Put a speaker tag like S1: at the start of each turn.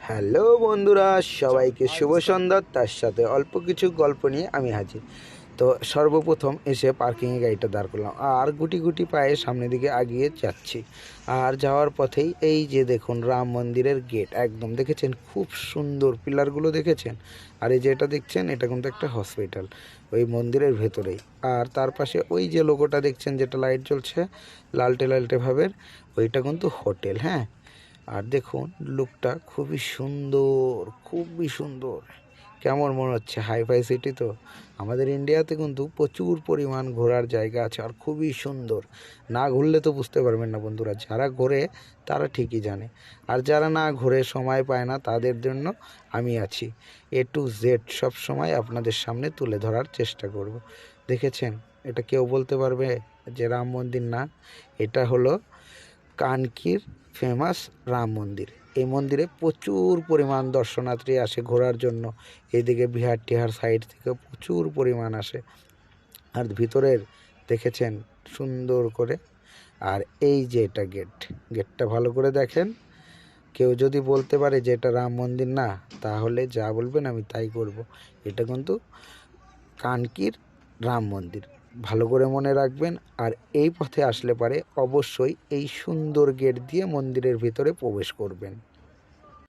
S1: Hello বন্ধুরা, সবাইকে শুভ সন্ধ্যা। তার সাথে অল্প কিছু গল্প নিয়ে আমি হাজির। তো সর্বপ্রথম এসে পার্কিংয়ে গাড়িটা দাঁড় করলাম আর গুটি গুটি পায়ে সামনের দিকে এগিয়ে যাচ্ছি। আর যাওয়ার পথেই এই যে দেখুন রাম মন্দিরের গেট, একদম দেখেছেন খুব সুন্দর পিলারগুলো দেখেছেন। আর এই যে এটা দেখছেন, এটা কিন্তু একটা হসপিটাল ওই মন্দিরের ভেতরেই। আর তার পাশে ওই যে লোগোটা দেখছেন, যেটা লাইট জ্বলছে লালটে লালটে ভাবের, ওইটা কিন্তু হোটেল। হ্যাঁ, আর দেখুন লুকটা খুবই সুন্দর, খুবই সুন্দর। কেমন মনে হচ্ছে? হাইফাই সিটি তো। আমাদের ইন্ডিয়াতে কিন্তু প্রচুর পরিমাণ ঘোরার জায়গা আছে আর খুবই সুন্দর। না ঘুরলে তো বুঝতে পারবেন না বন্ধুরা। যারা ঘোরে তারা ঠিকই জানে, আর যারা না ঘুরে সময় পায় না তাদের জন্য আমি আছি। এ টু জেড সব সময় আপনাদের সামনে তুলে ধরার চেষ্টা করব। দেখেছেন, এটা কেউ বলতে পারবে যে রাম মন্দির না? এটা হলো কানকির ফেমাস রাম মন্দির। এই মন্দিরে প্রচুর পরিমাণ দর্শনার্থী আসে ঘোরার জন্য। এইদিকে বিহার টিহার সাইড থেকে প্রচুর পরিমাণ আসে। আর ভিতরের দেখেছেন সুন্দর করে। আর এই যে এটা গেটটা ভালো করে দেখেন। কেউ যদি বলতে পারে যে এটা রাম মন্দির না, তাহলে যা বলবেন আমি তাই করব। এটা কিন্তু কানকির রাম মন্দির, ভালো করে মনে রাখবেন। আর এই পথে আসলে পারে অবশ্যই এই সুন্দর গেট দিয়ে মন্দিরের ভিতরে প্রবেশ করবেন।